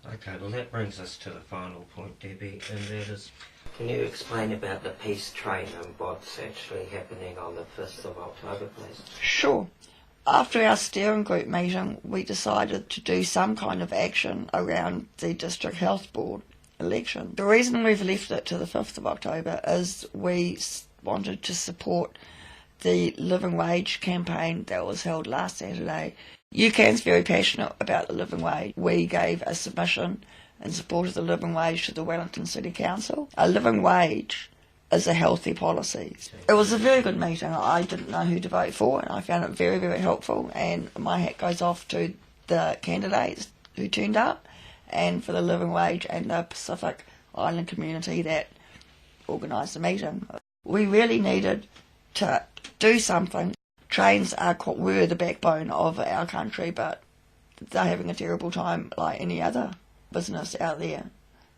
Okay, well that brings us to the final point, Debbie, and that is... Can you explain about the peace train and what's actually happening on the 5th of October, please? Sure. After our steering group meeting, we decided to do some kind of action around the District Health Board election. The reason we've left it to the 5th of October is we wanted to support the living wage campaign that was held last Saturday. UCAN's very passionate about the living wage. We gave a submission in support of the living wage to the Wellington City Council. A living wage is a healthy policy. It was a very good meeting. I didn't know who to vote for, and I found it very, very helpful, and my hat goes off to the candidates who turned up and for the living wage and the Pacific Island community that organised the meeting. We really needed to do something. Trains were the backbone of our country, but they're having a terrible time like any other business out there,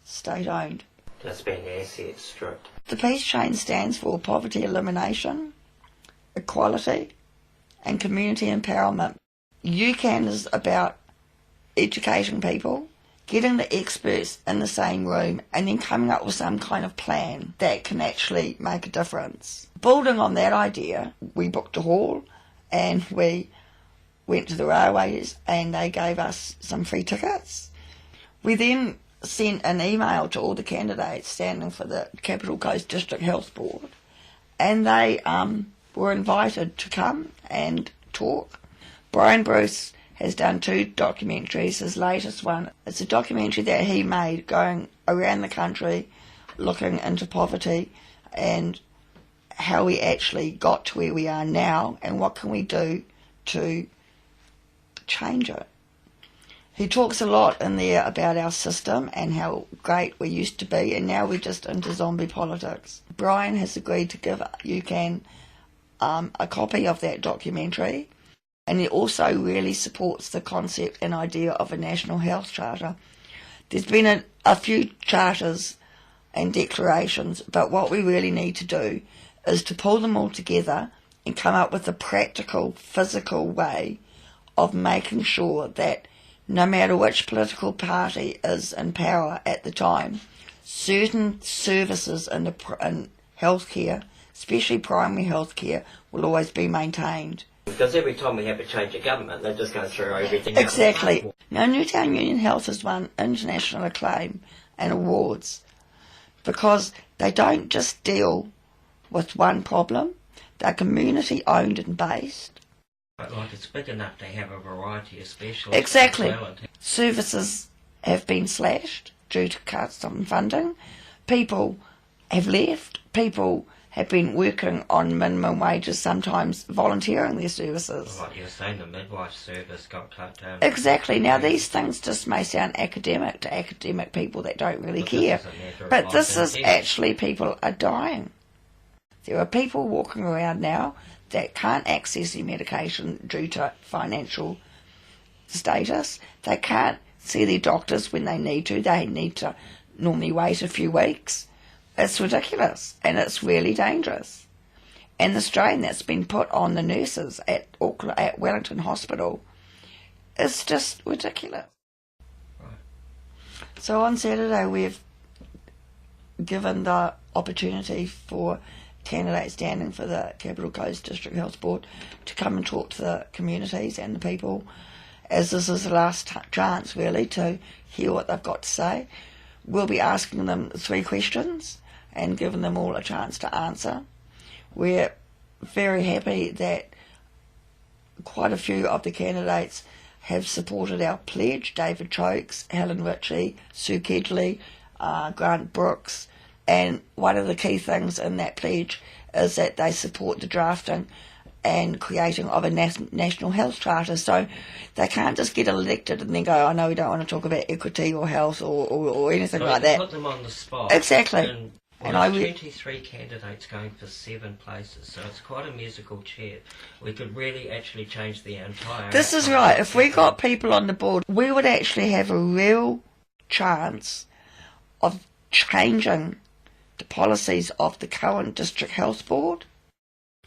state-owned. That's been asset stripped. The peace train stands for poverty elimination, equality and community empowerment. UCAN is about educating people, getting the experts in the same room and then coming up with some kind of plan that can actually make a difference. Building on that idea, we booked a hall and we went to the railways and they gave us some free tickets. We then sent an email to all the candidates standing for the Capital Coast District Health Board, and they were invited to come and talk. Brian Bruce has done 2 documentaries. His latest one, it's a documentary that he made going around the country looking into poverty and how we actually got to where we are now and what can we do to change it. He talks a lot in there about our system and how great we used to be, and now we're just into zombie politics. Brian has agreed to give UCAN a copy of that documentary, and he also really supports the concept and idea of a national health charter. There's been a few charters and declarations, but what we really need to do is to pull them all together and come up with a practical, physical way of making sure that no matter which political party is in power at the time, certain services in healthcare, especially primary healthcare, will always be maintained. Because every time we have a change of government, they're just going to throw everything Exactly. out. Now, Newtown Union Health has won international acclaim and awards because they don't just deal with one problem. They're community owned and based. But like it's big enough to have a variety of specialists. Exactly. As well. Services have been slashed due to cuts on funding. People have left. People have been working on minimum wages, sometimes volunteering their services. Like you're saying, the midwife service got cut down. Exactly. Now, these things just may sound academic to academic people that don't really care. But this is actually people are dying. There are people walking around now that can't access their medication due to financial status. They can't see their doctors when they need to. They need to normally wait a few weeks. It's ridiculous, and it's really dangerous. And the strain that's been put on the nurses at Wellington Hospital is just ridiculous. Right. So on Saturday we've given the opportunity for candidates standing for the Capital Coast District Health Board to come and talk to the communities and the people, as this is the last chance really to hear what they've got to say. We'll be asking them 3 questions and giving them all a chance to answer. We're very happy that quite a few of the candidates have supported our pledge. David Chokes, Helen Ritchie, Sue Kedgley, Grant Brooks, and one of the key things in that pledge is that they support the drafting and creating of a national health charter. So they can't just get elected and then go, oh no, we don't want to talk about equity or health or anything like that. Put them on the spot. Exactly. And 23 candidates going for 7 places, so it's quite a musical chair. We could really actually change the entire... This is right. If we got people on the board, we would actually have a real chance of changing the policies of the current District Health Board.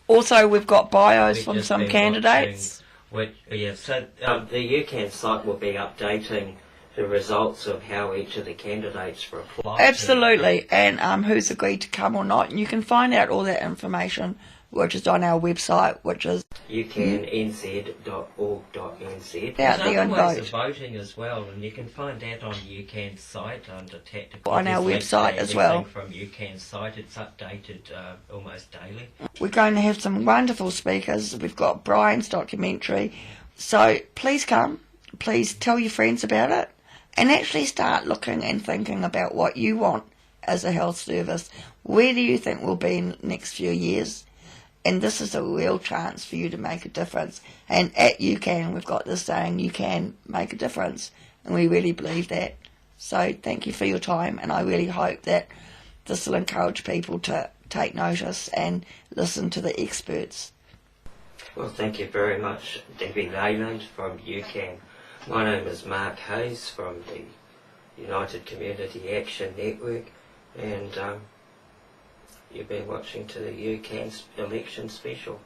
Also, we've got bios from some candidates. The UCAN site will be updating the results of how each of the candidates reply. Absolutely, and who's agreed to come or not. And you can find out all that information, which is on our website, which is UCANNZ.org.nz. out There's there and other ways vote. of voting as well, and you can find that on UCAN's site under tactical. On our There's links to website as well. everything From UCAN's site, it's updated almost daily. We're going to have some wonderful speakers. We've got Brian's documentary. So please come. Please tell your friends about it. And actually start looking and thinking about what you want as a health service. Where do you think we'll be in the next few years? And this is a real chance for you to make a difference. And at UCAN, we've got this saying, you can make a difference. And we really believe that. So thank you for your time. And I really hope that this will encourage people to take notice and listen to the experts. Well, thank you very much, Debbie Leyland from UCAN. My name is Mark Hayes from the United Community Action Network, and you've been watching to the UCAN election special.